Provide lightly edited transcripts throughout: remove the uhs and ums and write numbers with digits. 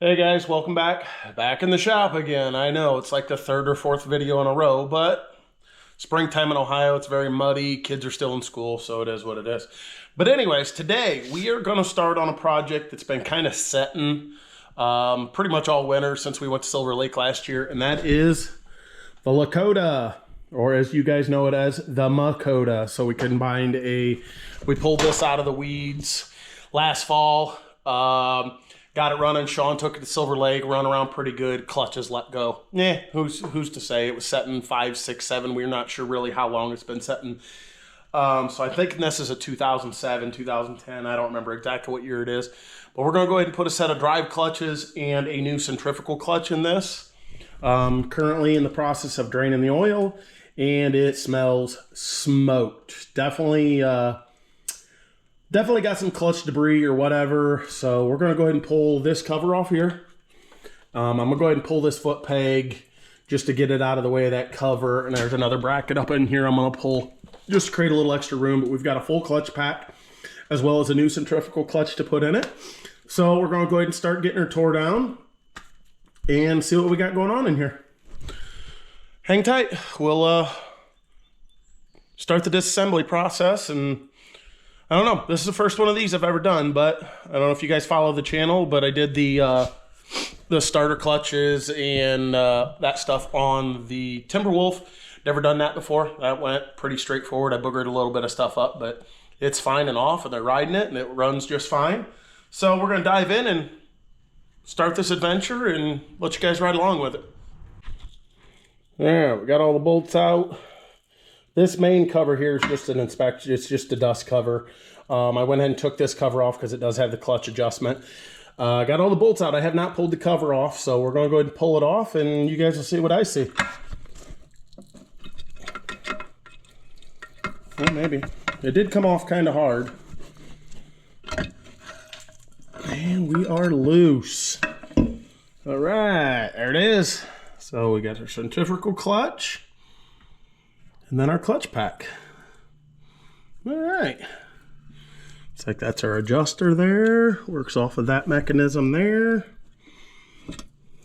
Hey guys, welcome back. Back in the shop again. I know it's like the third or fourth video in a row, but springtime in Ohio, it's very muddy. Kids are still in school, so it is what it is. But anyways, today we are going to start on a project that's been kind of setting pretty much all winter since we went to Silver Lake last year, and that is the Lakota, or as you guys know it as, the Makota. So we we pulled this out of the weeds last fall. Got it running. Sean took it to Silver Lake, run around pretty good. Clutches let go. Who's to say? It was setting 5, 6, 7. We're not sure really how long it's been setting. So I think this is a 2007, 2010. I don't remember exactly what year it is. But we're going to go ahead and put a set of drive clutches and a new centrifugal clutch in this. Currently in the process of draining the oil, and it smells smoked. Definitely got some clutch debris or whatever. So we're going to go ahead and pull this cover off here. I'm going to go ahead and pull this foot peg just to get it out of the way of that cover. And there's another bracket up in here I'm going to pull just to create a little extra room. But we've got a full clutch pack as well as a new centrifugal clutch to put in it. So we're going to go ahead and start getting her tore down and see what we got going on in here. Hang tight. We'll start the disassembly process, and I don't know. This is the first one of these I've ever done, but I don't know if you guys follow the channel, but I did the starter clutches and that stuff on the Timberwolf. Never done that before. That went pretty straightforward. I boogered a little bit of stuff up, but it's fine and off, and they're riding it, and it runs just fine. So we're going to dive in and start this adventure and let you guys ride along with it. Yeah, we got all the bolts out. This main cover here is just an inspection. It's just a dust cover. I went ahead and took this cover off because it does have the clutch adjustment. Got all the bolts out. I have not pulled the cover off, so we're going to go ahead and pull it off, and you guys will see what I see. Well, maybe. It did come off kind of hard. And we are loose. All right, there it is. So we got our centrifugal clutch. And then our clutch pack. All right. Looks like that's our adjuster there. Works off of that mechanism there.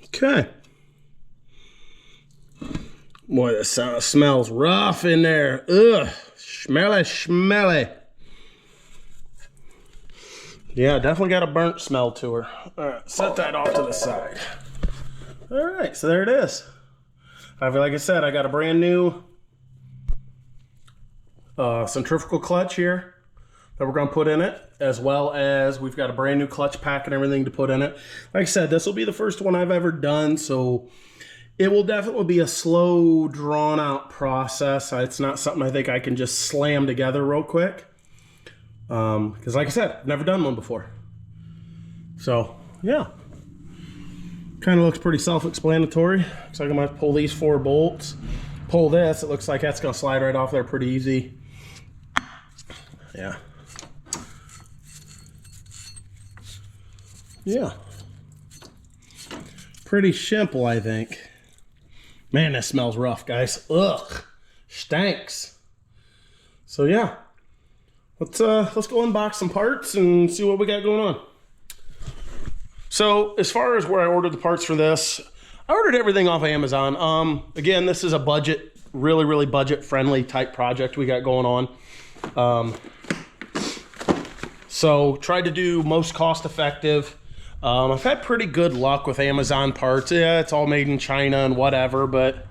Okay. Boy, this smells rough in there. Ugh. Smelly. Yeah, definitely got a burnt smell to her. All right, set that off to the side. All right, so there it is. Like I said, I got a brand new centrifugal clutch here that we're going to put in it, as well as we've got a brand new clutch pack and everything to put in it. Like I said, this will be the first one I've ever done, so it will definitely be a slow, drawn out process. It's not something I think I can just slam together real quick, because like I said, I've never done one before. So yeah, kind of looks pretty self-explanatory. Looks like I'm going to pull these 4 bolts. Pull this, it looks like that's going to slide right off there pretty easy. Yeah. Pretty simple, I think. Man, that smells rough, guys. Ugh. Stinks. So yeah. Let's go unbox some parts and see what we got going on. So as far as where I ordered the parts for this, I ordered everything off Amazon. Again, this is a budget, really budget friendly type project we got going on. So tried to do most cost effective. I've had pretty good luck with Amazon parts. Yeah, it's all made in China and whatever, but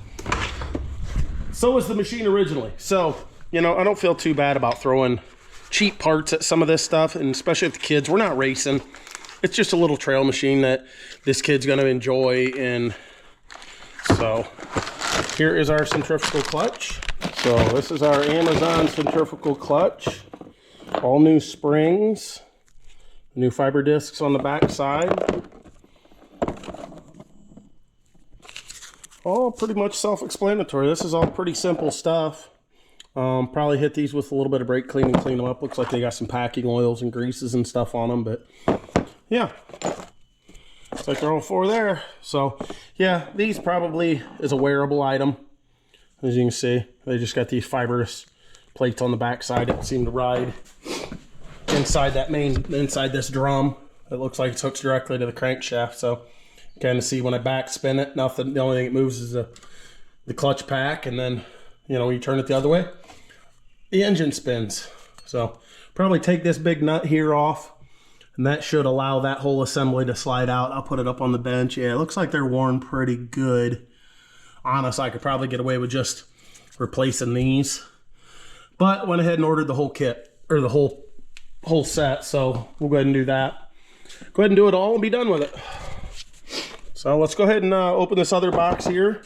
so was the machine originally. So, you know, I don't feel too bad about throwing cheap parts at some of this stuff, and especially with the kids. We're not racing. It's just a little trail machine that this kid's going to enjoy. And so here is our centrifugal clutch. So this is our Amazon centrifugal clutch. All new springs, new fiber discs on the back side. All pretty much self-explanatory. This is all pretty simple stuff. Probably hit these with a little bit of brake cleaning, clean them up. Looks like they got some packing oils and greases and stuff on them, but yeah, it's like they're all 4 there. So yeah, these probably is a wearable item. As you can see, they just got these fibrous plates on the back side that seem to ride inside this drum. It looks like it hooks directly to the crankshaft. So kind of see when I back spin it, nothing. The only thing that moves is the clutch pack, and then when you turn it the other way, the engine spins. So probably take this big nut here off, and that should allow that whole assembly to slide out. I'll put it up on the bench. Yeah, it looks like they're worn pretty good. Honestly, I could probably get away with just replacing these, but went ahead and ordered the whole kit, or the whole set. So we'll go ahead and do that. Go ahead and do it all and be done with it. So let's go ahead and open this other box here.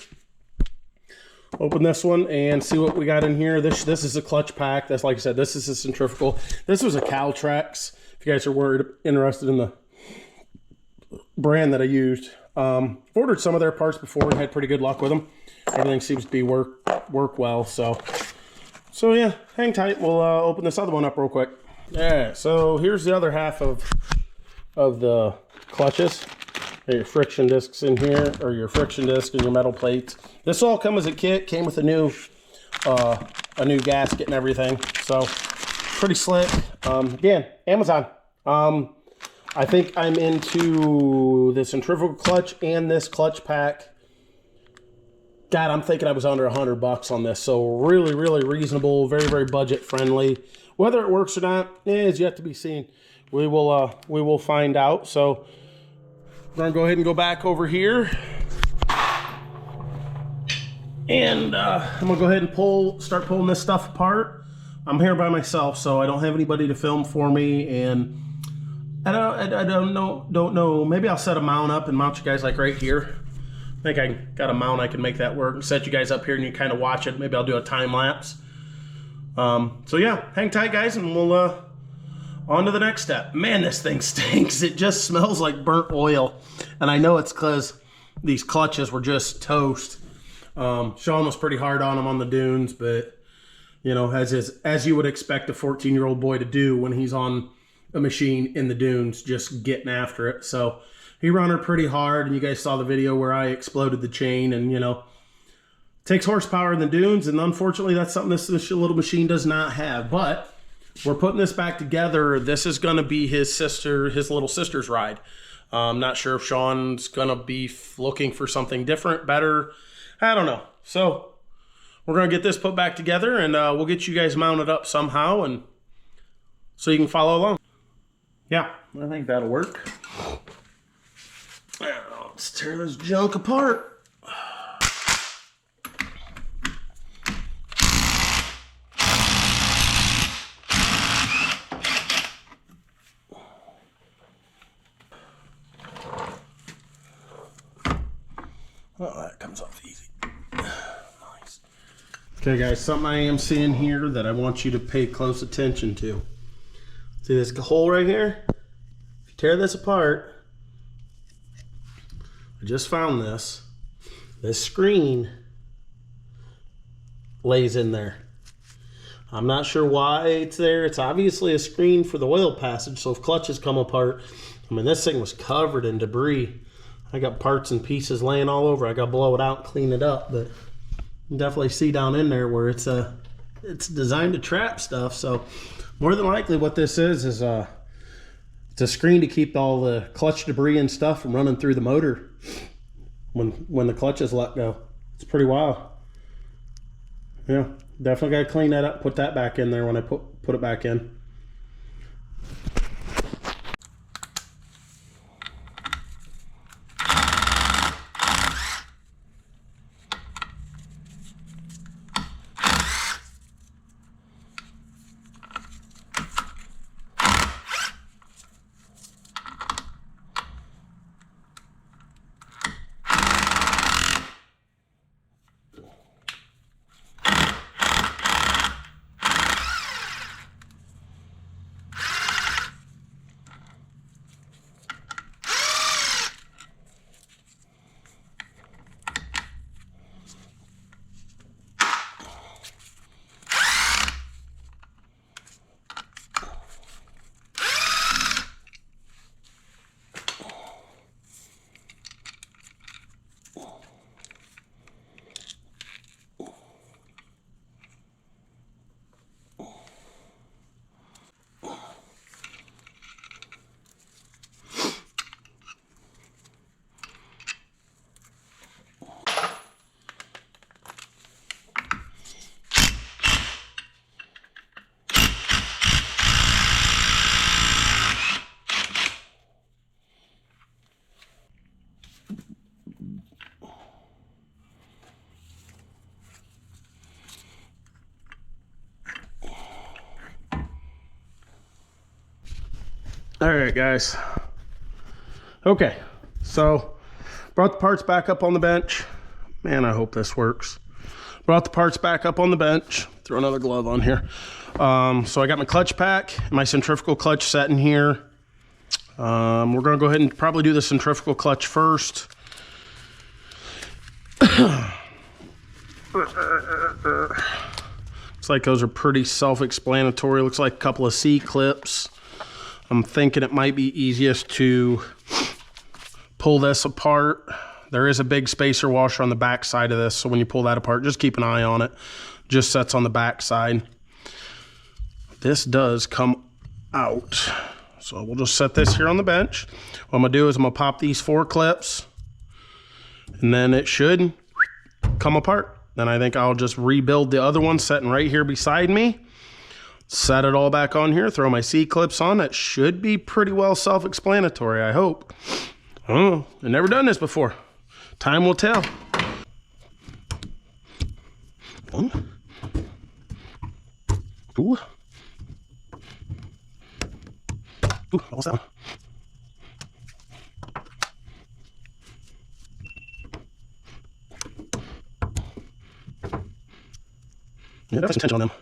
Open this one and see what we got in here. This is a clutch pack. That's, like I said, this is a centrifugal. This was a Caltrax. If you guys are interested in the brand that I used. Ordered some of their parts before and had pretty good luck with them. Everything seems to be work well. So yeah, hang tight. We'll open this other one up real quick. Yeah. So here's the other half of the clutches. Your friction discs in here, or your friction disc and your metal plates. This all come as a kit. Came with a new gasket and everything. So pretty slick. Again, Amazon. I think I'm into the centrifugal clutch and this clutch pack. God, I'm thinking I was under $100 on this. So really, really reasonable. Very, very budget friendly. Whether it works or not is yet to be seen. We will find out. So we're gonna go ahead and go back over here, and I'm gonna go ahead and start pulling this stuff apart. I'm here by myself, so I don't have anybody to film for me, and I don't know. Maybe I'll set a mount up and mount you guys like right here. I think I got a mount I can make that work and set you guys up here, and you kind of watch it. Maybe I'll do a time lapse. So yeah, hang tight, guys, and we'll on to the next step. Man, this thing stinks. It just smells like burnt oil. And I know it's because these clutches were just toast. Sean was pretty hard on them on the dunes, but as you would expect a 14-year-old boy to do when he's on a machine in the dunes, just getting after it. So he run her pretty hard, and you guys saw the video where I exploded the chain, and takes horsepower in the dunes, and unfortunately that's something this little machine does not have. But we're putting this back together. This is going to be his little sister's ride. I'm not sure if Sean's going to be looking for something different, better. I don't know. So we're going to get this put back together, and we'll get you guys mounted up somehow, and so you can follow along. Yeah, I think that'll work. Let's tear this junk apart. Oh, that comes off easy. Nice. Okay, guys, something I am seeing here that I want you to pay close attention to. See this hole right here? If you tear this apart, I just found this. This screen lays in there. I'm not sure why it's there. It's obviously a screen for the oil passage, so if clutches come apart, I mean, this thing was covered in debris. I got parts and pieces laying all over. I got to blow it out and clean it up, but you can definitely see down in there where it's designed to trap stuff. So more than likely what this is it's a screen to keep all the clutch debris and stuff from running through the motor when the clutch is let go. It's pretty wild. Yeah, definitely got to clean that up, put that back in there when I put it back in. All right, guys. Okay, so brought the parts back up on the bench. Man, I hope this works. Brought the parts back up on the bench. Throw another glove on here. So I got my clutch pack, my centrifugal clutch set in here. We're gonna go ahead and probably do the centrifugal clutch first. Looks like those are pretty self-explanatory. Looks like a couple of C-clips. I'm thinking it might be easiest to pull this apart. There is a big spacer washer on the back side of this, so when you pull that apart, just keep an eye on it. Just sets on the back side. This does come out. So we'll just set this here on the bench. What I'm gonna do is I'm gonna pop these 4 clips, and then it should come apart. Then I think I'll just rebuild the other one sitting right here beside me. Set it all back on here, throw my C-clips on. That should be pretty well self-explanatory, I hope. I don't know, I've never done this before. Time will tell. Ooh. Ooh, what's that one? Yeah, that's some tension on them.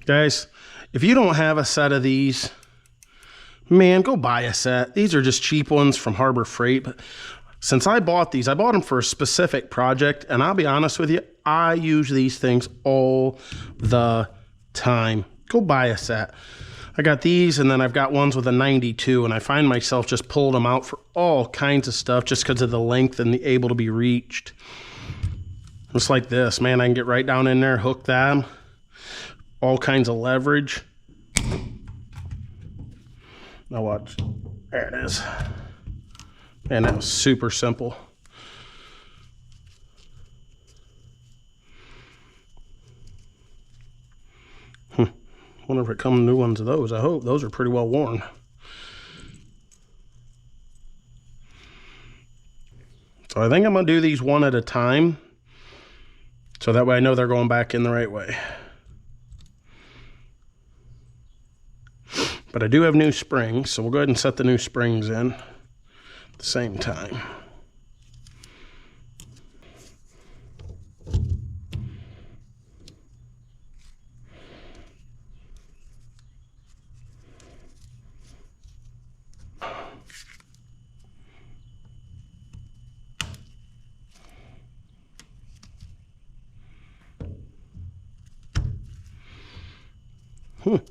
Guys, if you don't have a set of these, man, go buy a set. These are just cheap ones from Harbor Freight. But since I bought these, I bought them for a specific project, and I'll be honest with you, I use these things all the time. Go buy a set. I got these, and then I've got ones with a 92, and I find myself just pulling them out for all kinds of stuff just because of the length and the able to be reached. Just like this, man, I can get right down in there, hook them, all kinds of leverage. Now watch, there it is. Man, that was super simple. Wonder if it comes new ones of those. I hope. Those are pretty well worn. So I think I'm going to do these one at a time, so that way I know they're going back in the right way. But I do have new springs, so we'll go ahead and set the new springs in at the same time.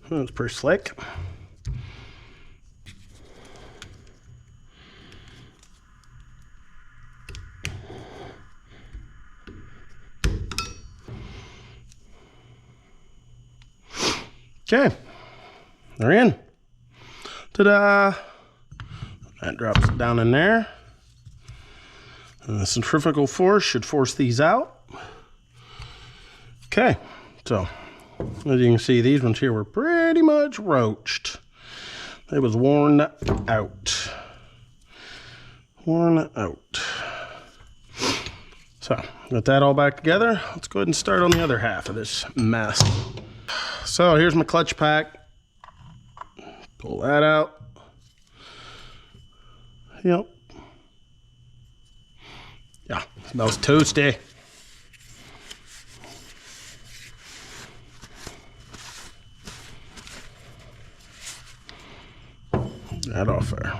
That's pretty slick. Okay, they're in. Ta-da! That drops down in there. And the centrifugal force should force these out. Okay, so as you can see, these ones here were pretty much roached. They was worn out. Worn out. So, got that all back together. Let's go ahead and start on the other half of this mess. So, here's my clutch pack. Pull that out. Yep. Yeah, smells toasty. That off there.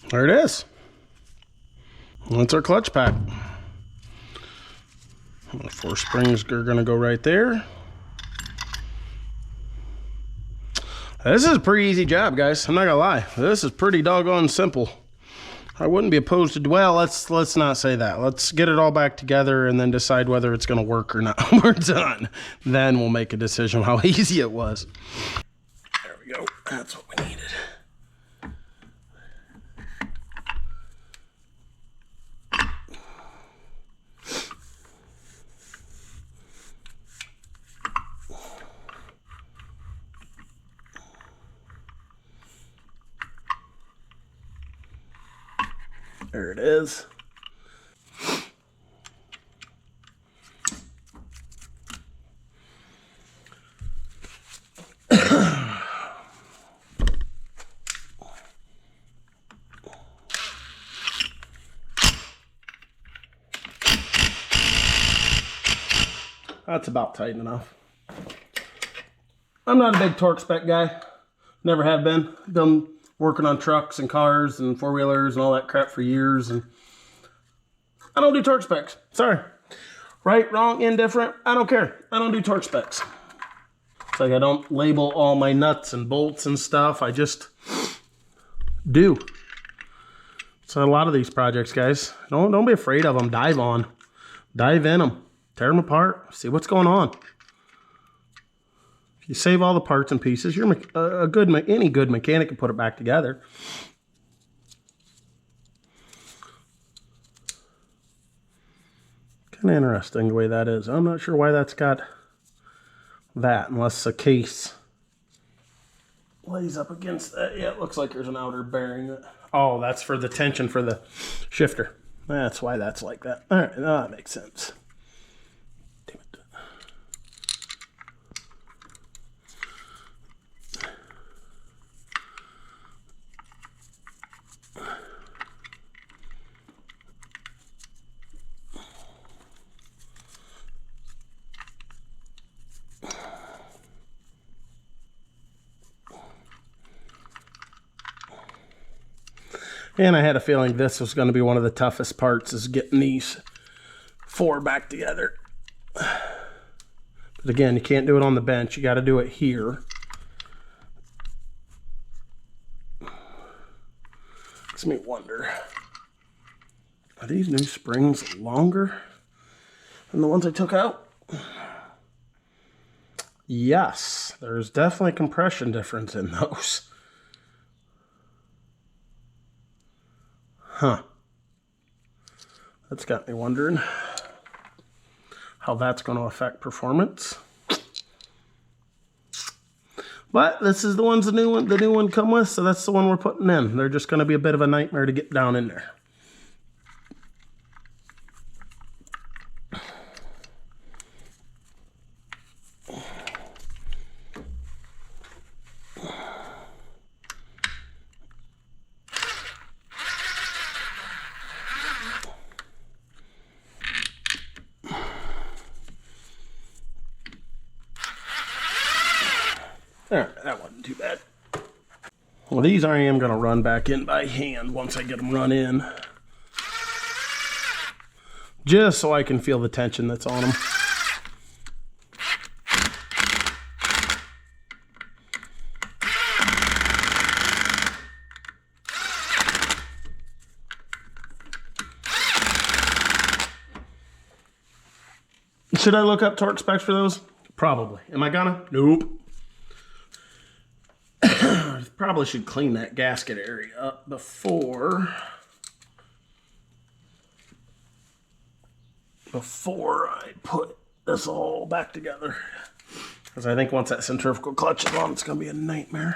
There it is. That's our clutch pack. The 4 springs are going to go right there. This is a pretty easy job, guys. I'm not gonna lie. This is pretty doggone simple. I wouldn't be opposed to, well, let's not say that. Let's get it all back together and then decide whether it's gonna work or not. We're done. Then we'll make a decision how easy it was. There we go. That's what we needed. There it is. That's about tight enough. I'm not a big torque spec guy. Never have been. Been working on trucks and cars and 4-wheelers and all that crap for years, and I don't do torque specs. Sorry. Right, wrong, indifferent, I don't care. I don't do torque specs. It's like I don't label all my nuts and bolts and stuff. I just do. So a lot of these projects, guys, don't be afraid of them. Dive in them, tear them apart, see what's going on. You save all the parts and pieces. You're any good mechanic can put it back together. Kind of interesting the way that is. I'm not sure why that's got that, unless the case lays up against that. Yeah, it looks like there's an outer bearing. Oh, that's for the tension for the shifter. That's why that's like that. All right, that makes sense. And I had a feeling this was going to be one of the toughest parts, is getting these 4 back together. But again, you can't do it on the bench. You got to do it here. Makes me wonder, are these new springs longer than the ones I took out? Yes, there's definitely compression difference in those. Huh. That's got me wondering how that's going to affect performance. But this is the ones the new one come with, so that's the one we're putting in. They're just going to be a bit of a nightmare to get down in there. All right, that wasn't too bad. Well, these I am going to run back in by hand once I get them run in. Just so I can feel the tension that's on them. Should I look up torque specs for those? Probably. Am I gonna? Nope. Probably should clean that gasket area up before I put this all back together. Because I think once that centrifugal clutch is on, it's going to be a nightmare.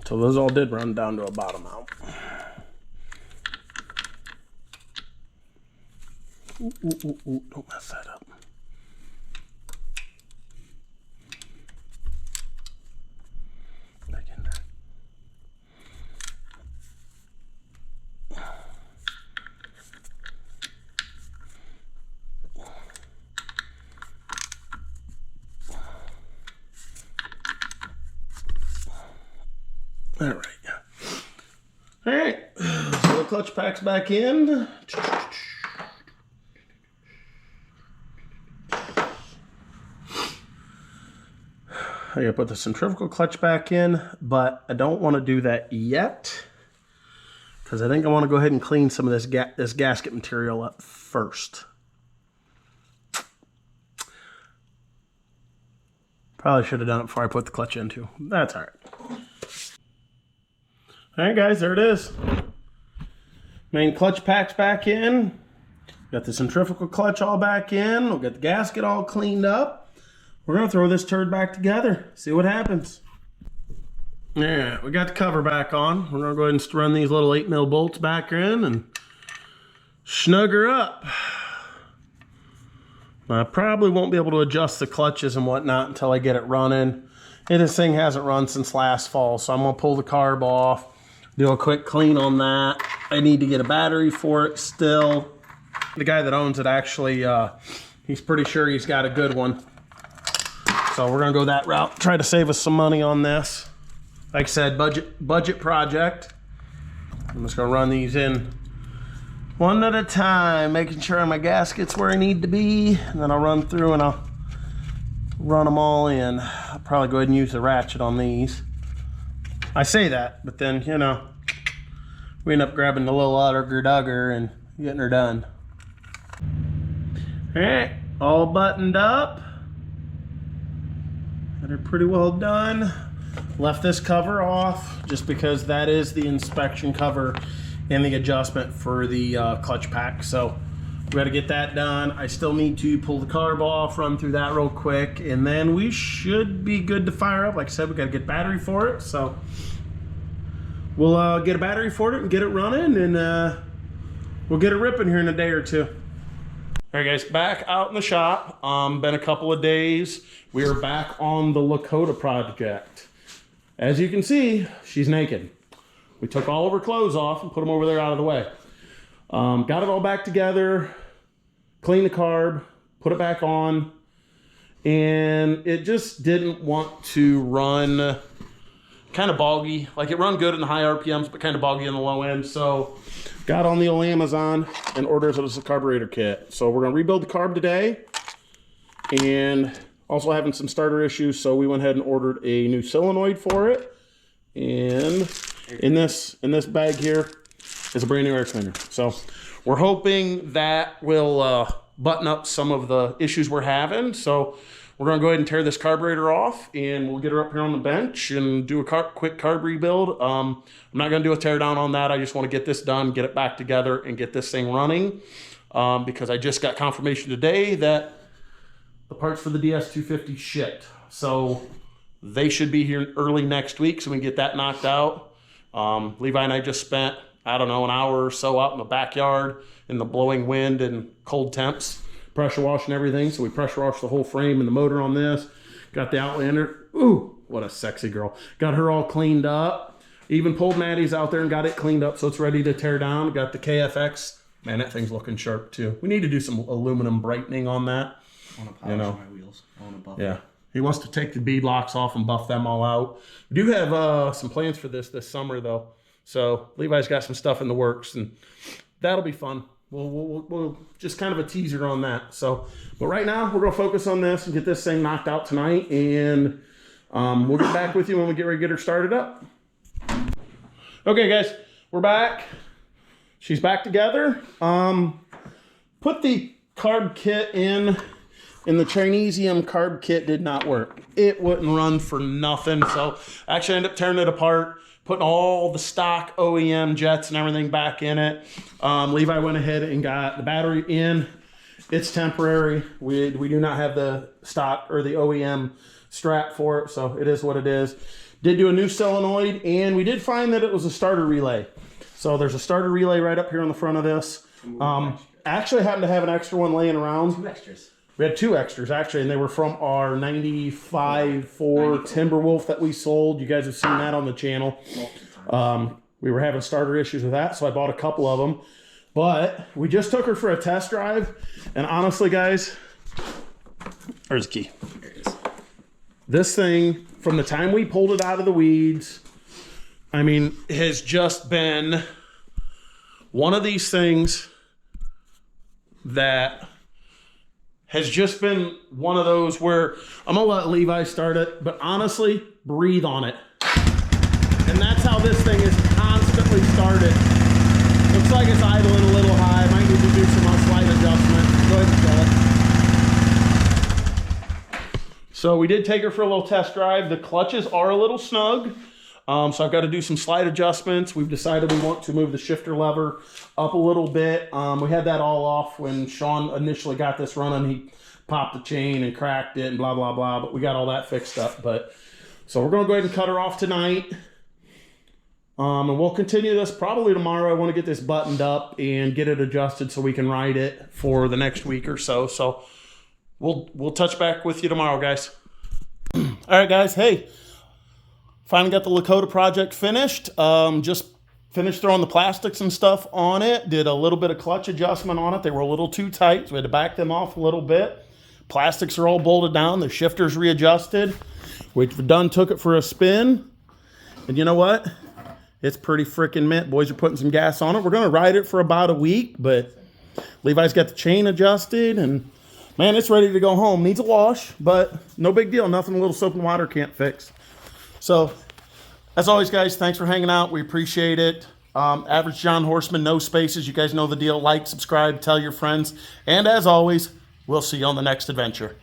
So those all did run down to a bottom out. Ooh, don't mess that up. All right. All right. So the clutch pack's back in. I gotta put the centrifugal clutch back in, but I don't want to do that yet because I think I want to go ahead and clean some of this gasket material up first. Probably should have done it before I put the clutch in too. That's all right. All right, guys, there it is. Main clutch pack's back in. Got the centrifugal clutch all back in. We'll get the gasket all cleaned up. We're gonna throw this turd back together, see what happens. Yeah, we got the cover back on. We're gonna go ahead and run these little 8mm bolts back in and snug her up. I probably won't be able to adjust the clutches and whatnot until I get it running. And this thing hasn't run since last fall, so I'm gonna pull the carb off, do a quick clean on that. I need to get a battery for it still. The guy that owns it actually, he's pretty sure he's got a good one. So we're gonna go that route, try to save us some money on this. Like I said, budget project. I'm just gonna run these in one at a time, making sure my gasket's where I need to be, and then I'll run through and I'll run them all in. I'll probably go ahead and use the ratchet on these. I say that, but then, you know, we end up grabbing the little dugger and getting her done. All right, all buttoned up. Got her pretty well done. Left this cover off just because that is the inspection cover and the adjustment for the clutch pack. So we got to get that done. I still need to pull the carb off, run through that real quick, and then we should be good to fire up. Like I said, we got to get battery for it. So we'll get a battery for it and get it running, and we'll get it ripping here in a day or two. All right, guys, back out in the shop. Been a couple of days. We are back on the Lakota project. As you can see, she's naked. We took all of her clothes off and put them over there out of the way. Got it all back together, cleaned the carb, put it back on, and it just didn't want to run. Kind of boggy. Like, it run good in the high RPMs, but kind of boggy in the low end. So got on the old Amazon and ordered us a carburetor kit. So we're gonna rebuild the carb today, and also having some starter issues, so we went ahead and ordered a new solenoid for it. And in this bag here is a brand new air cleaner. So we're hoping that will button up some of the issues we're having. So we're gonna go ahead and tear this carburetor off, and we'll get her up here on the bench and do a quick carb rebuild. I'm not gonna do a tear down on that. I just wanna get this done, get it back together, and get this thing running. Because I just got confirmation today that the parts for the DS250 shipped. So they should be here early next week, so we can get that knocked out. Levi and I just spent, I don't know, an hour or so out in the backyard in the blowing wind and cold temps, pressure washing everything. So we pressure washed the whole frame and the motor on this. Got the Outlander. Ooh, what a sexy girl. Got her all cleaned up. Even pulled Maddie's out there and got it cleaned up so it's ready to tear down. Got the KFX. Man, that thing's looking sharp too. We need to do some aluminum brightening on that. I want to polish my wheels. I want to buff them. He wants to take the bead locks off and buff them all out. We do have some plans for this summer though. So Levi's got some stuff in the works, and that'll be fun. We'll just kind of a teaser on that. So, but right now we're gonna focus on this and get this thing knocked out tonight, and we'll get back with you when we get ready to get her started up. Okay, guys, we're back. She's back together. Put the carb kit in. And the Chinesium carb kit did not work. It wouldn't run for nothing. So I actually ended up tearing it apart, putting all the stock OEM jets and everything back in it. Levi went ahead and got the battery in. It's temporary. We do not have the stock or the OEM strap for it, so it is what it is. Did do a new solenoid, and we did find that it was a starter relay. So there's a starter relay right up here on the front of this. Actually happened to have an extra one laying around. 2 extras. We had 2 extras, actually, and they were from our 95 Ford Timberwolf that we sold. You guys have seen that on the channel. We were having starter issues with that, so I bought a couple of them. But we just took her for a test drive, and honestly, guys, there's the key. There it is. This thing, from the time we pulled it out of the weeds I mean, has just been one of these things that has just been one of those where I'm gonna let Levi start it, but honestly, breathe on it. And that's how this thing is constantly started. Looks like it's idling a little high. Might need to do some slight adjustment. Go ahead and fill it. So we did take her for a little test drive. The clutches are a little snug. So I've got to do some slight adjustments. We've decided we want to move the shifter lever up a little bit. We had that all off when Sean initially got this running. He popped the chain and cracked it and blah, blah, blah. But we got all that fixed up. So we're going to go ahead and cut her off tonight. And we'll continue this probably tomorrow. I want to get this buttoned up and get it adjusted so we can ride it for the next week or so. So we'll touch back with you tomorrow, guys. All right, guys. Hey, finally got the Lakota project finished. Just finished throwing the plastics and stuff on it. Did a little bit of clutch adjustment on it. They were a little too tight, so we had to back them off a little bit. Plastics are all bolted down. The shifter's readjusted. We've done took it for a spin. And you know what? It's pretty freaking mint. Boys are putting some gas on it. We're going to ride it for about a week, but Levi's got the chain adjusted, and man, it's ready to go home. Needs a wash, but no big deal. Nothing a little soap and water can't fix. So, as always, guys, thanks for hanging out. We appreciate it. Average John Horseman, no spaces. You guys know the deal. Like, subscribe, tell your friends. And as always, we'll see you on the next adventure.